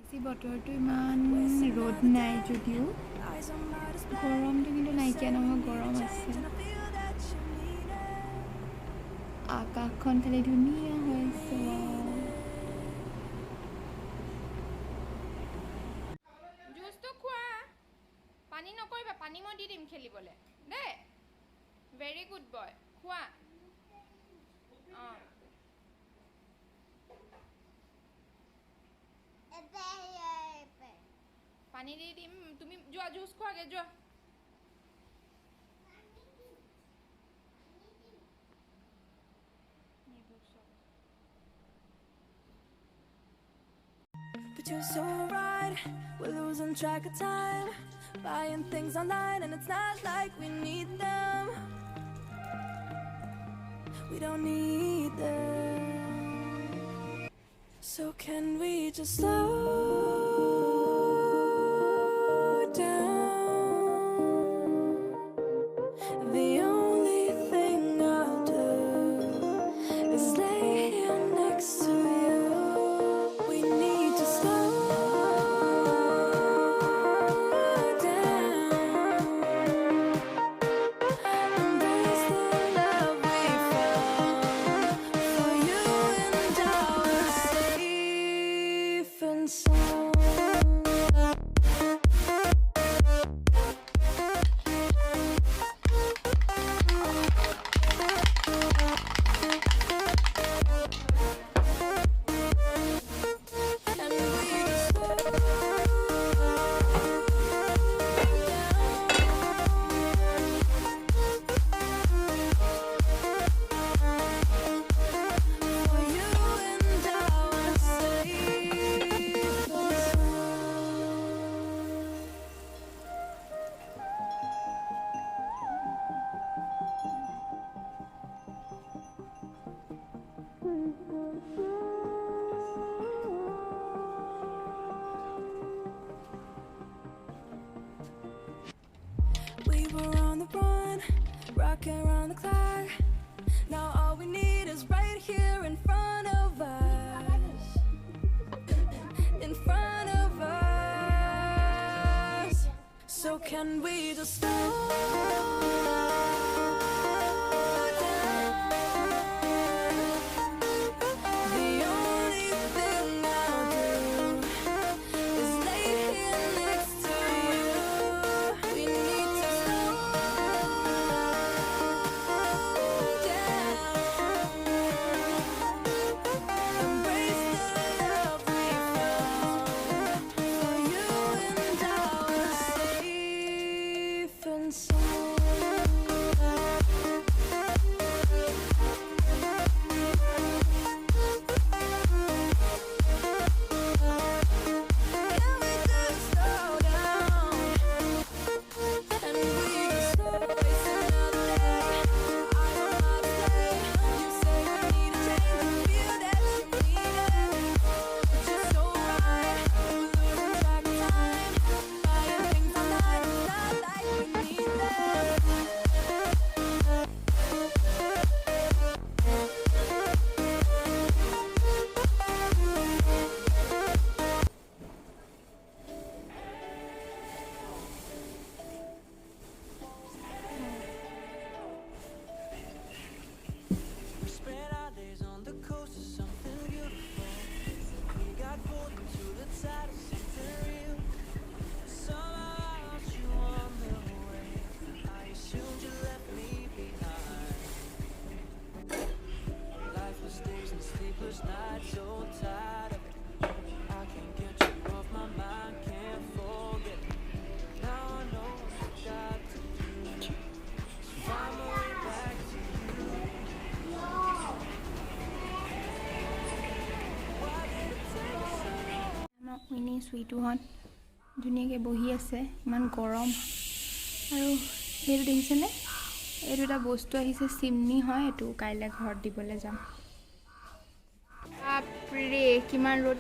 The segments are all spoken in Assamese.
আজি বতৰটো ইমান ৰ'দ নাই যদিও গৰমটো কিন্তু নাইকিয়া নহয়, গৰম আছে। আকাশখন খালি ধুনীয়া হৈ আছে। জুচটো খোৱা, পানী নকৰিবা, পানী মই দি দিম খেলিবলৈ দেই। ভেৰি গুড বয়, খোৱা। অঁ পানী দি দিম, তুমি যোৱা জুচ খোৱাগে যোৱা। But you're so right, we're losing track of time, buying things online and it's not like we need them. We don't need them. So can we just slow down? The only thing I'll do is lay here next to you. We need to slow down. Embrace the love we found. For you and I are safe and sound. And we just slow For you and I are safe and sound. We were on the run, rocking around the clock. Now all we need is right here in front of us. In front of us. So can we just slow down? The only thing I'll do is lay here next to you. We need to slow down. Embrace the love we found. For you and I are safe and sound. Can we just slow down? And we just slow waste another day. I don't know how to stay. You say we need a change, you feel that you need it. But you're so right, we're losing track of time, buying things online, it's not like we need them. We spent our days on the coast of something beautiful. We got pulled into the tide of something real. Somehow I lost you on the way. I assumed you left me behind. Lifeless days and sleepless nights, so tired of it. I can't get you off my mind, can't forget it. Now I know what I got to do. So find my way back to you. Why did it take so long? আমাৰ উইনি চুইটোহঁত ধুনীয়াকৈ বহি আছে, ইমান গৰম। আৰু সেইটো দেখিছেনে, এইটো এটা বস্তু আহিছে, চিমনি হয়, এইটো কাইলৈ ঘৰত দিবলৈ যাম। বাপৰে কিমান ৰ'দ,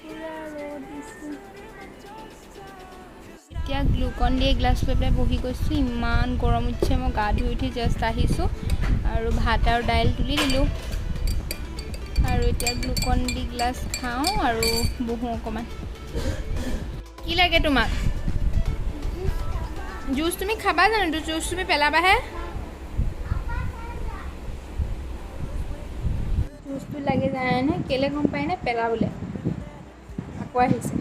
পুৰা ৰ'দ দিছে। এতিয়া গ্লুকন দি এগিলাছ লৈ পেলাই বহি গৈছোঁ, ইমান গৰম উঠিছে। মই গা ধুই উঠি জাষ্ট আহিছোঁ আৰু ভাত আৰু দাইল তুলি দিলোঁ। এতিয়া গ্লুকন ডি গ্লাছ খাওঁ আৰু বহোঁ অকণমান। কি লাগে তোমাক? জুচ তুমি খাবা জানো? জুচ তুমি পেলাবাহে। জুচটো লাগে জানানে? কেলে গম পায়নে? পেলাবলৈ। আকৌ আহিছে।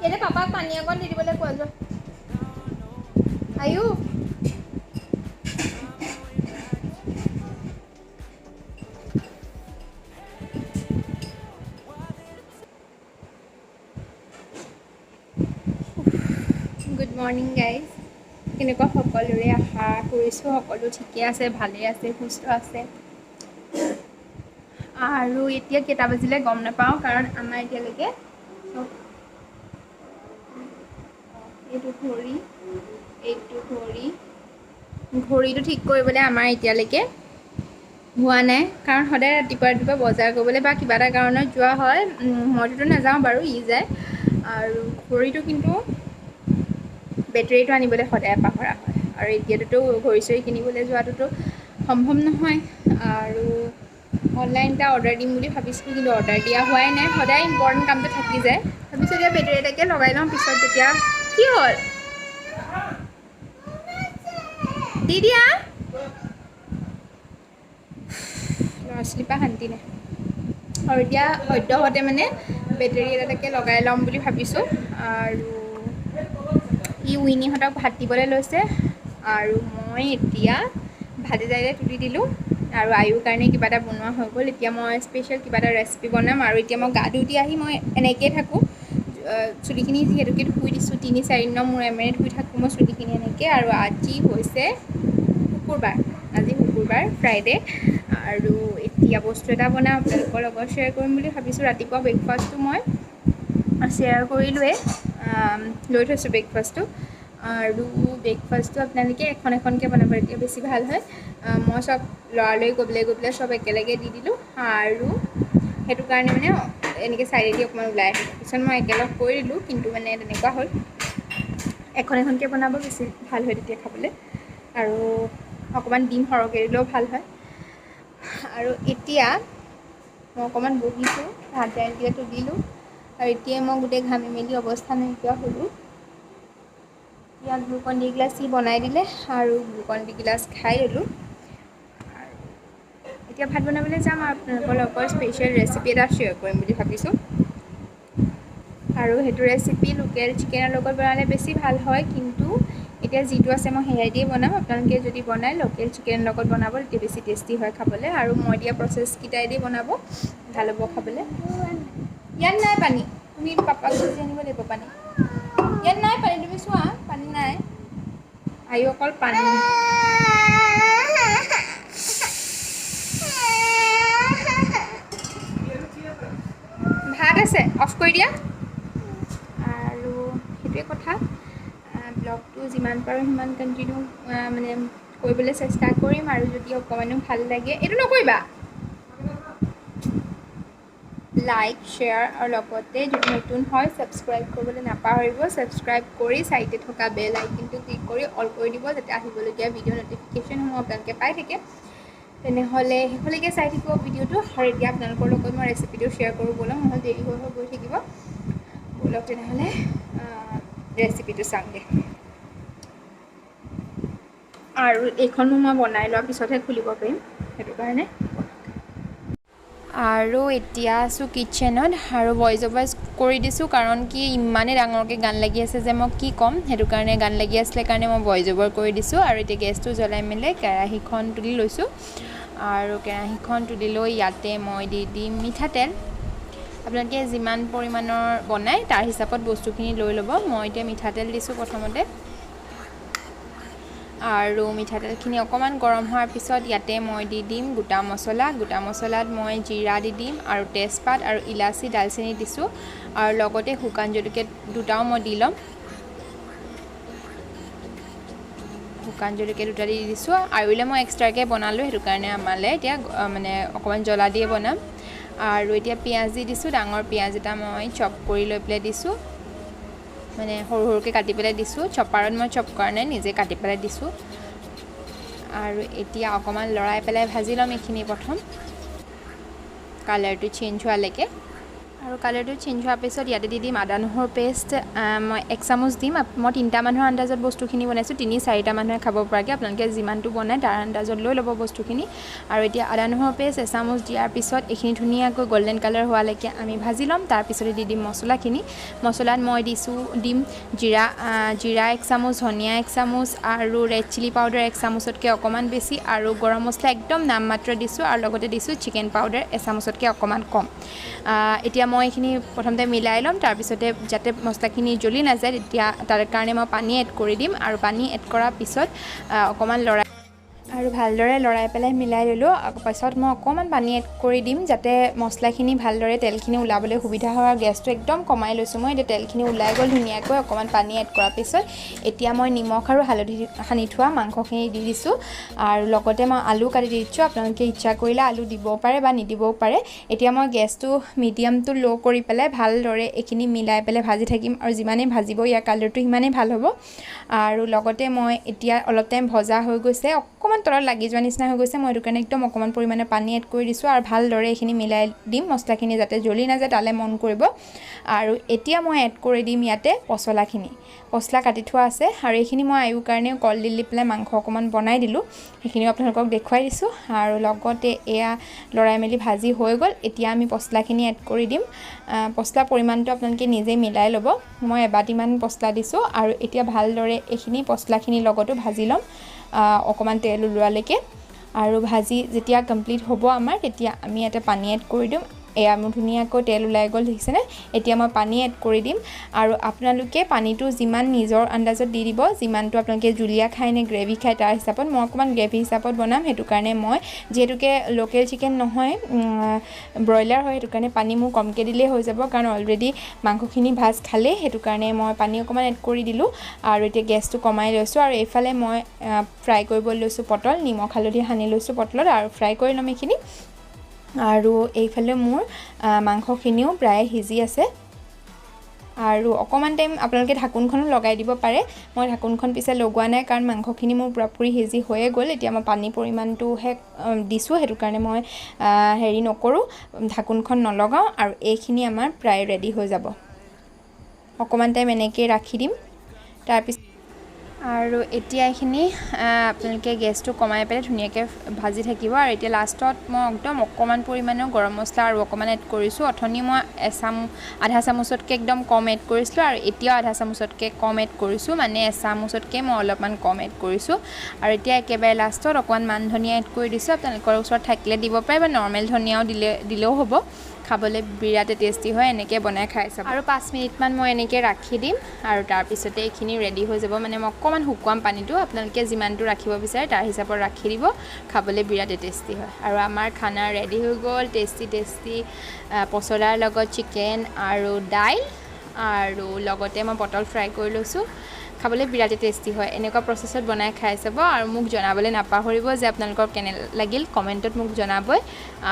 এতিয়া পাপাক পানী অকণ দি দিবলৈ কোৱা যোৱা। আয়ু গুড মৰ্ণিং গাইজ। কেনেকুৱা সকলোৰে আশা কৰিছোঁ সকলো ঠিকে আছে, ভালে আছে, সুস্থ আছে। আৰু এতিয়া কেইটা বাজিলে গম নাপাওঁ, কাৰণ আমাৰ এতিয়ালৈকে এইটো ঘড়ীটো ঠিক কৰিবলৈ আমাৰ এতিয়ালৈকে হোৱা নাই, কাৰণ সদায় ৰাতিপুৱা বজাৰ কৰিবলৈ বা কিবা এটা কাৰণত যোৱা হয়। মইতো নাযাওঁ বাৰু, ই যায়। আৰু ঘড়ীটো কিন্তু বেটেৰীটো আনিবলৈ সদায় পাহৰা হয়। আৰু এতিয়াতো ঘড়ী চড়ী কিনিবলৈ যোৱাটোতো সম্ভৱ নহয়। আৰু অনলাইন এটা অৰ্ডাৰ দিম বুলি ভাবিছিলোঁ, কিন্তু অৰ্ডাৰ দিয়া হোৱাই নাই। সদায় ইম্পৰ্টেণ্ট কামটো থাকি যায়। ভাবিছোঁ এতিয়া বেটেৰী এটাকে লগাই লওঁ, পিছত তেতিয়া কি হ'ল দি দিয়া। ল'ৰা ছোৱালীৰ পৰা শান্তি নাই। আৰু এতিয়া সদ্যহতে মানে বেটেৰী এটাকে লগাই ল'ম বুলি ভাবিছোঁ। আৰু ই উইনিহঁতক ভাত দিবলৈ লৈছে, আৰু মই এতিয়া ভাজি দাইলে তুলি দিলোঁ। আৰু আয়ুৰ কাৰণে কিবা এটা বনোৱা হৈ গ'ল। এতিয়া মই স্পেচিয়েল কিবা এটা ৰেচিপি বনাম। আৰু এতিয়া মই গা ধুই আহি মই এনেকৈয়ে থাকোঁ, চুলিখিনি যিহেতুকে ধুই দিছোঁ, 3-4 দিনৰ মূৰে মূৰে ধুই থাকোঁ মই চুলিখিনি এনেকৈ। আৰু আজি হৈছে শুকুৰবাৰ, ফ্ৰাইডে। আৰু এতিয়া বস্তু এটা বনাম, আপোনালোকৰ লগত শ্বেয়াৰ কৰিম বুলি ভাবিছোঁ। ৰাতিপুৱা ব্ৰেকফাষ্টটো মই শ্বেয়াৰ কৰিলোৱেই, লৈ থৈছোঁ ব্ৰেকফাষ্টটো। আৰু ব্ৰেকফাষ্টটো আপোনালোকে এখন এখনকৈ বনাব, এতিয়া বেছি ভাল হয়। মই চব লৰালৰি গৈ পেলাই চব একেলগে দি দিলোঁ। আৰু সেইটো কাৰণে মানে এনেকৈ চাইডেদি অকণমান ওলাই আহিলোঁ। পিছত মই একেলগ কৰি দিলোঁ, কিন্তু মানে তেনেকুৱা হ'ল। এখন এখনকৈ বনাব বেছি ভাল হয় তেতিয়া খাবলৈ। আৰু অকণমান ডিম সৰহকৈ দিলেও ভাল হয়। আৰু এতিয়া মই অকণমান বহিছোঁ, ভাত দাইলকেইটা তুলিলোঁ। আৰু এতিয়াই মই গোটেই ঘামি মেলি অৱস্থা নাইকিয়া হ'লোঁ। এতিয়া গ্লুকন ডি গিলাচ বনাই দিলে, আৰু গ্লুকন ডি গিলাচ খাই ল'লোঁ। আৰু এতিয়া ভাত বনাবলৈ যাম, আৰু আপোনালোকৰ লগত স্পেচিয়েল ৰেচিপি এটা শ্বেয়াৰ কৰিম বুলি ভাবিছোঁ। আৰু সেইটো ৰেচিপি লোকেল চিকেনৰ লগত বনালে বেছি ভাল হয়, কিন্তু এতিয়া যিটো আছে মই সেয়াই দিয়ে বনাম। আপোনালোকে যদি বনায় লোকেল চিকেনৰ লগত বনাব, তেতিয়া বেছি টেষ্টি হয় খাবলৈ। আৰু মই দিয়া প্ৰচেছকেইটাই দি বনাব, ভাল হ'ব খাবলৈ। ইয়াত নাই পানী, তুমি পাপাক খুজি আনিব লাগিব পানী। ইয়াত নাই পানী, তুমি চোৱা পানী নাই। আয়ু অকল পানী ভাত আছে, অফ কৰি দিয়া। আৰু সেইটোৱে কথা, ব্লগটো যিমান পাৰোঁ সিমান কণ্টিনিউ মানে কৰিবলৈ চেষ্টা কৰিম। আৰু যদি অকণমানো ভাল লাগে, এইটো নকৰিবা। লাইক, শ্বেয়াৰ, আৰু লগতে যদি নতুন হয় ছাবস্ক্ৰাইব কৰিবলৈ নাপাহৰিব। ছাবস্ক্ৰাইব কৰি চাইডে থকা বেল আইকনটো ক্লিক কৰি অল কৰি দিব, যাতে আহিবলগীয়া ভিডিঅ' ন'টিফিকেশ্যনসমূহ আপোনালোকে পাই থাকে। তেনেহ'লে শেষলৈকে চাই থাকিব ভিডিঅ'টো। আৰু এতিয়া আপোনালোকৰ লগত মই ৰেচিপিটো শ্বেয়াৰ কৰোঁ ব'লক, নহ'লে দেৰি হৈ গৈ থাকিব। ব'লক তেনেহ'লে ৰেচিপিটো চাওঁগৈ। আৰু এইখনো মই বনাই লোৱাৰ পিছতহে খুলিব পাৰিম, সেইটো কাৰণে। আৰু এতিয়া আছোঁ কিটচেনত, আৰু ভইচ অভাৰ কৰি দিছোঁ, কাৰণ কি ইমানেই ডাঙৰকৈ গান লাগি আছে যে মই কি ক'ম। সেইটো কাৰণে গান লাগি আছিলে কাৰণে মই ভইচ অভাৰ কৰি দিছোঁ। আৰু এতিয়া গেছটো জ্বলাই মেলি কেৰাহীখন তুলি লৈছোঁ। আৰু কেৰাহীখন তুলি লৈ ইয়াতে মই দি দিম মিঠাতেল। আপোনালোকে যিমান পৰিমাণৰ বনায় তাৰ হিচাপত বস্তুখিনি লৈ ল'ব। মই এতিয়া মিঠাতেল দিছোঁ প্ৰথমতে। আৰু মিঠাতেলখিনি অকণমান গৰম হোৱাৰ পিছত ইয়াতে মই দি দিম গোটা মছলা। গোটা মছলাত মই জিৰা দি দিম, আৰু তেজপাত আৰু ইলাচি, ডালচেনি দিছোঁ। আৰু লগতে শুকান জলকীয়া দুটাও মই দি ল'ম। শুকান জলকীয়া দুটা দি দিছোঁ। আৰুলে মই এক্সট্ৰাকৈ বনালোঁ, সেইটো কাৰণে আমালৈ এতিয়া মানে অকণমান জ্বলা দিয়ে বনাম। আৰু এতিয়া পিঁয়াজ দি দিছোঁ ডাঙৰ পিঁয়াজ এটা মই চপ কৰি লৈ পেলাই দিছোঁ মানে সৰু সৰুকৈ কাটি পেলাই দিছোঁ চপাৰত মই চপ কৰা নাই নিজে কাটি পেলাই দিছোঁ আৰু এতিয়া অকণমান লৰাই পেলাই ভাজি ল'ম এইখিনি প্ৰথম কালাৰটো চেঞ্জ হোৱালৈকে আৰু কালাৰটো চেঞ্জ হোৱাৰ পিছত ইয়াতে দি দিম আদা নহৰু পেষ্ট মই 1 চামুচ দিম মই 3টা মানুহৰ আন্দাজত বস্তুখিনি বনাইছোঁ 3-4টা মানুহে খাব পৰাকৈ আপোনালোকে যিমানটো বনায় তাৰ আন্দাজত লৈ ল'ব বস্তুখিনি আৰু এতিয়া আদা নহৰু পেষ্ট 1 চামুচ দিয়াৰ পিছত এইখিনি ধুনীয়াকৈ গল্ডেন কালাৰ হোৱালৈকে আমি ভাজি ল'ম তাৰপিছতে দি দিম মছলাখিনি মছলাত মই দিম জিৰা 1 চামুচ ধনিয়া 1 চামুচ আৰু ৰেড চিলি পাউডাৰ 1 চামুচতকৈ অকণমান বেছি আৰু গৰম মছলা একদম নামমাত্ৰ দিছোঁ আৰু লগতে দিছোঁ চিকেন পাউডাৰ 1 চামুচতকৈ অকণমান কম এতিয়া মই এইখিনি প্ৰথমতে মিলাই ল'ম তাৰপিছতে যাতে মছলাখিনি জ্বলি নাযায় তেতিয়া তাৰ কাৰণে মই পানী এড কৰি দিম আৰু পানী এড কৰাৰ পিছত অকণমান লৰাই আৰু ভালদৰে লৰাই পেলাই মিলাই ল'লোঁ পাছত মই অকণমান পানী এড কৰি দিম যাতে মছলাখিনি ভালদৰে তেলখিনি ওলাবলৈ সুবিধা হয় আৰু গেছটো একদম কমাই লৈছোঁ মই এতিয়া তেলখিনি ওলাই গ'ল ধুনীয়াকৈ অকণমান পানী এড কৰাৰ পিছত এতিয়া মই নিমখ আৰু হালধি সানি থোৱা মাংসখিনি দি দিছোঁ আৰু লগতে মই আলু কাটি দি দিছোঁ আপোনালোকে ইচ্ছা কৰিলে আলু দিবও পাৰে বা নিদিবও পাৰে এতিয়া মই গেছটো মিডিয়াম টু ল' কৰি পেলাই ভালদৰে এইখিনি মিলাই পেলাই ভাজি থাকিম আৰু যিমানেই ভাজিব ইয়াৰ কালাৰটো সিমানেই ভাল হ'ব আৰু লগতে মই এতিয়া অলপ টাইম ভজা হৈ গৈছে অকণমান তলত লাগি যোৱা নিচিনা হৈ গৈছে মই এইটো কাৰণে একদম অকণমান পৰিমাণে পানী এড কৰি দিছোঁ আৰু ভালদৰে এইখিনি মিলাই দিম মছলাখিনি যাতে জ্বলি নাযায় তালৈ মন কৰিব আৰু এতিয়া মই এড কৰি দিম ইয়াতে পচলা কাটি থোৱা আছে আৰু এইখিনি মই আয়ুৰ কাৰণেও কলডিল দি পেলাই মাংস অকণমান বনাই দিলোঁ সেইখিনিও আপোনালোকক দেখুৱাই দিছোঁ আৰু লগতে এয়া লৰাই মেলি ভাজি হৈ গ'ল এতিয়া আমি পচলাখিনি এড কৰি দিম পচলা পৰিমাণটো আপোনালোকে নিজে মিলাই ল'ব মই এবাটিমান পচলা দিছোঁ আৰু এতিয়া ভালদৰে এইখিনি পচলাখিনিৰ লগতো ভাজি ল'ম অকণমান তেল ওলোৱালৈকে আৰু ভাজি যেতিয়া কমপ্লিট হ'ব আমাৰ তেতিয়া আমি ইয়াতে পানী এড কৰি দিম এয়া মোৰ ধুনীয়াকৈ তেল ওলাই গ'ল দেখিছেনে এতিয়া মই পানী এড কৰি দিম আৰু আপোনালোকে পানীটো যিমান নিজৰ আন্দাজত দি দিব যিমানটো আপোনালোকে জুলীয়া খায় নে গ্ৰেভি খায় তাৰ হিচাপত মই অকণমান গ্ৰেভি হিচাপত বনাম সেইটো কাৰণে মই যিহেতুকে লোকেল চিকেন নহয় ব্ৰইলাৰ হয় সেইটো কাৰণে পানী মোৰ কমকৈ দিলেই হৈ যাব কাৰণ অলৰেডি মাংসখিনি ভাজ খালেই সেইটো কাৰণে মই পানী অকণমান এড কৰি দিলোঁ আৰু এতিয়া গেছটো কমাই লৈছোঁ আৰু এইফালে মই ফ্ৰাই কৰিব লৈছোঁ পটল নিমখ হালধি সানি লৈছোঁ পটলত আৰু ফ্ৰাই কৰি ল'ম এইখিনি আৰু এইফালে মোৰ মাংসখিনিও প্ৰায় সিজি আছে আৰু অকণমান টাইম আপোনালোকে ঢাকোনখনো লগাই দিব পাৰে মই ঢাকোনখন পিছে লগোৱা নাই কাৰণ মাংসখিনি মোৰ পুৰাপুৰি সিজি হৈয়ে গ'ল এতিয়া মই পানী পৰিমাণটোহে দিছোঁ সেইটো কাৰণে মই হেৰি নকৰোঁ ঢাকোনখন নলগাওঁ আৰু এইখিনি আমাৰ প্ৰায় ৰেডি হৈ যাব অকণমান টাইম এনেকৈ ৰাখি দিম তাৰপিছত আৰু এতিয়া এইখিনি আপোনালোকে গেছটো কমাই পেলাই ধুনীয়াকৈ ভাজি থাকিব আৰু এতিয়া লাষ্টত মই একদম অকণমান পৰিমাণৰ গৰম মছলা আৰু অকণমান এড কৰিছোঁ অথনি মই আধা চামুচতকৈ একদম কম এড কৰিছিলোঁ আৰু এতিয়াও আধা চামুচতকৈ কম এড কৰিছোঁ মানে এচামুচতকৈ মই অলপমান কম এড কৰিছোঁ আৰু এতিয়া একেবাৰে লাষ্টত অকণমান মান ধনিয়া এড কৰি দিছোঁ আপোনালোকৰ ওচৰত থাকিলে দিব পাৰে বা নৰ্মেল ধনিয়াও দিলেও হ'ব খাবলৈ বিৰাটেই টেষ্টি হয় এনেকৈ বনাই খাই চাব আৰু 5 মিনিটমান মই এনেকৈ ৰাখি দিম আৰু তাৰপিছতে এইখিনি ৰেডি হৈ যাব মানে মই অকণমান শুকুৱাম পানীটো আপোনালোকে যিমানটো ৰাখিব বিচাৰে তাৰ হিচাপত ৰাখি দিব খাবলৈ বিৰাটেই টেষ্টি হয় আৰু আমাৰ খানা ৰেডি হৈ গ'ল টেষ্টি পচলাৰ লগত চিকেন আৰু দাইল আৰু লগতে মই পটল ফ্ৰাই কৰি লৈছোঁ খাবলৈ বিৰাটেই টেষ্টি হয় এনেকুৱা প্ৰচেছত বনাই খাই চাব আৰু মোক জনাবলৈ নাপাহৰিব যে আপোনালোকৰ কেনে লাগিল কমেণ্টত মোক জনাবই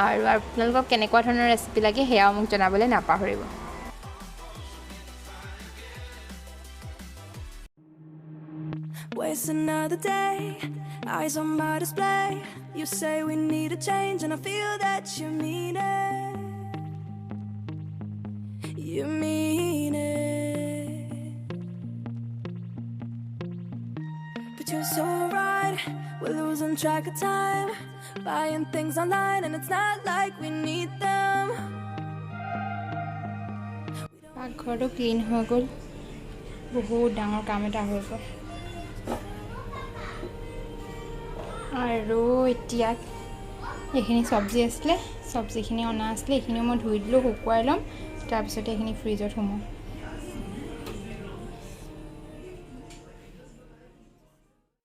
আৰু আপোনালোকক কেনেকুৱা ধৰণৰ ৰেচিপি লাগে সেয়াও মোক জনাবলৈ নাপাহৰিব Waste another day, eyes on my display. You say we need a change, and I feel that you mean it. You mean it. But you're so right, we're losing track of time. Buying things online, and it's not like we need them. পাকঘৰটো ক্লিন হৈ গ'ল বহুত ডাঙৰ কাম এটা হৈ গ'ল আৰু এতিয়া এইখিনি চব্জি আছিলে চব্জিখিনি অনা আছিলে এইখিনিও মই ধুই দিলোঁ শুকুৱাই ল'ম তাৰপিছতে এইখিনি ফ্ৰিজত সোমাম